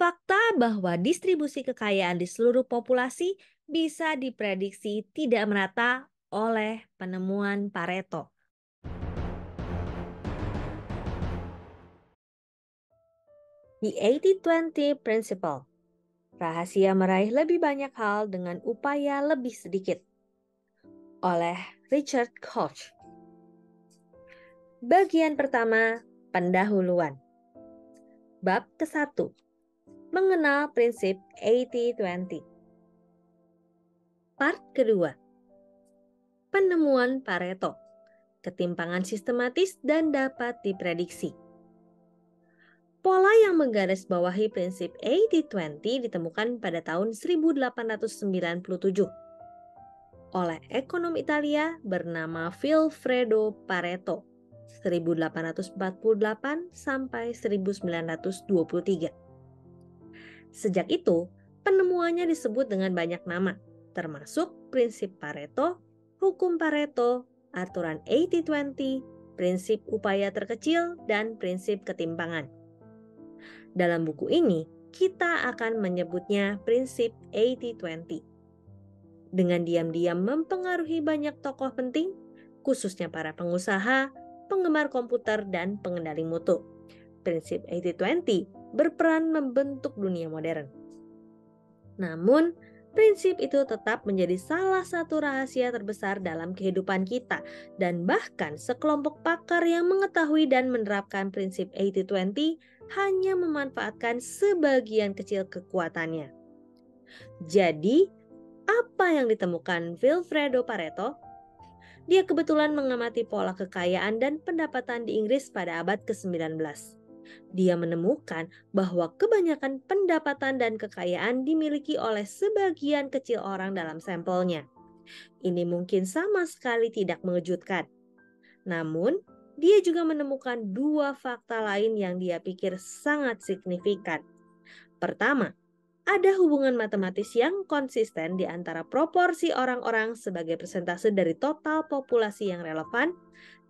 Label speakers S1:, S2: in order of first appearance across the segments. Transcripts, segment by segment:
S1: Fakta bahwa distribusi kekayaan di seluruh populasi bisa diprediksi tidak merata oleh penemuan Pareto. The 80-20 Principle. Rahasia meraih lebih banyak hal dengan upaya lebih sedikit. Oleh Richard Koch. Bagian pertama, pendahuluan. Bab ke-1. Mengenal prinsip 80-20. Part kedua. Penemuan Pareto. Ketimpangan sistematis dan dapat diprediksi. Pola yang menggarisbawahi prinsip 80-20 ditemukan pada tahun 1897 oleh ekonom Italia bernama Vilfredo Pareto 1848 sampai 1923. Sejak itu, penemuannya disebut dengan banyak nama, termasuk prinsip Pareto, hukum Pareto, aturan 80-20, prinsip upaya terkecil, dan prinsip ketimpangan. Dalam buku ini, kita akan menyebutnya prinsip 80-20. Dengan diam-diam mempengaruhi banyak tokoh penting, khususnya para pengusaha, penggemar komputer, dan pengendali mutu. Prinsip 80-20 berperan membentuk dunia modern. Namun, prinsip itu tetap menjadi salah satu rahasia terbesar dalam kehidupan kita, dan bahkan sekelompok pakar yang mengetahui dan menerapkan prinsip 80-20 hanya memanfaatkan sebagian kecil kekuatannya. Jadi, apa yang ditemukan Vilfredo Pareto? Dia kebetulan mengamati pola kekayaan dan pendapatan di Inggris pada abad ke-19. Dia menemukan bahwa kebanyakan pendapatan dan kekayaan dimiliki oleh sebagian kecil orang dalam sampelnya. Ini mungkin sama sekali tidak mengejutkan. Namun, dia juga menemukan dua fakta lain yang dia pikir sangat signifikan. Pertama, ada hubungan matematis yang konsisten di antara proporsi orang-orang sebagai persentase dari total populasi yang relevan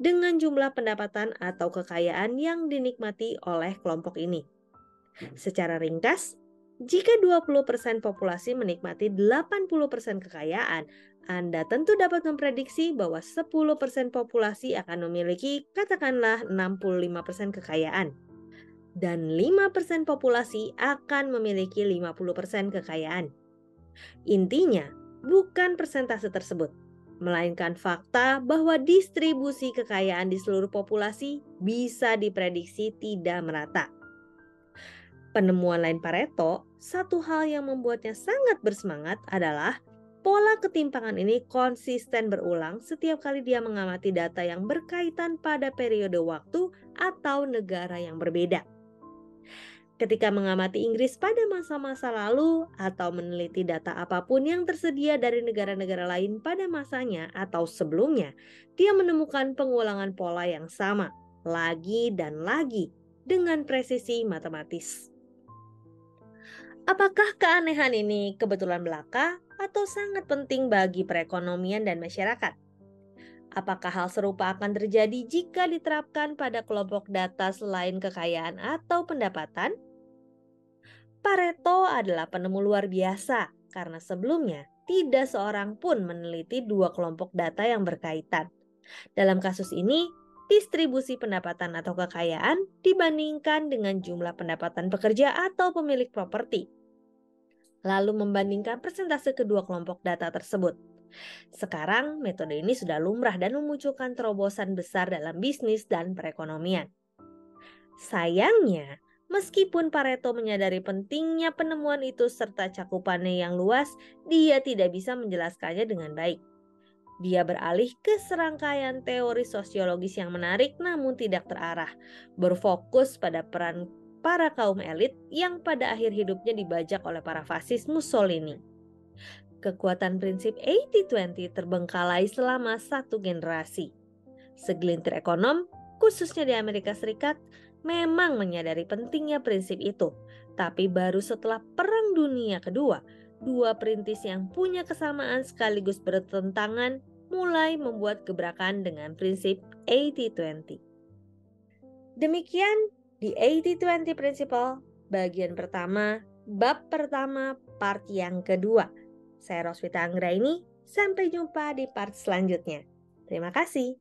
S1: dengan jumlah pendapatan atau kekayaan yang dinikmati oleh kelompok ini. Secara ringkas, jika 20% populasi menikmati 80% kekayaan, Anda tentu dapat memprediksi bahwa 10% populasi akan memiliki katakanlah 65% kekayaan. Dan 5% populasi akan memiliki 50% kekayaan. Intinya, bukan persentase tersebut, melainkan fakta bahwa distribusi kekayaan di seluruh populasi bisa diprediksi tidak merata. Penemuan lain Pareto, satu hal yang membuatnya sangat bersemangat adalah pola ketimpangan ini konsisten berulang setiap kali dia mengamati data yang berkaitan pada periode waktu atau negara yang berbeda. Ketika mengamati Inggris pada masa-masa lalu atau meneliti data apapun yang tersedia dari negara-negara lain pada masanya atau sebelumnya, dia menemukan pengulangan pola yang sama, lagi dan lagi, dengan presisi matematis. Apakah keanehan ini kebetulan belaka atau sangat penting bagi perekonomian dan masyarakat? Apakah hal serupa akan terjadi jika diterapkan pada kelompok data selain kekayaan atau pendapatan? Pareto adalah penemu luar biasa karena sebelumnya tidak seorang pun meneliti dua kelompok data yang berkaitan. Dalam kasus ini, distribusi pendapatan atau kekayaan dibandingkan dengan jumlah pendapatan pekerja atau pemilik properti. Lalu membandingkan persentase kedua kelompok data tersebut. Sekarang metode ini sudah lumrah dan memunculkan terobosan besar dalam bisnis dan perekonomian. Sayangnya, meskipun Pareto menyadari pentingnya penemuan itu serta cakupannya yang luas, dia tidak bisa menjelaskannya dengan baik. Dia beralih ke serangkaian teori sosiologis yang menarik namun tidak terarah, berfokus pada peran para kaum elit yang pada akhir hidupnya dibajak oleh para fasis Mussolini. Kekuatan prinsip 80-20 terbengkalai selama satu generasi. Segelintir ekonom, khususnya di Amerika Serikat, memang menyadari pentingnya prinsip itu. Tapi baru setelah Perang Dunia Kedua, dua perintis yang punya kesamaan sekaligus bertentangan mulai membuat gebrakan dengan prinsip 80-20. Demikian, The 80-20 Principle bagian pertama, bab pertama, part yang kedua. Saya Roswita Anggraini, sampai jumpa di part selanjutnya. Terima kasih.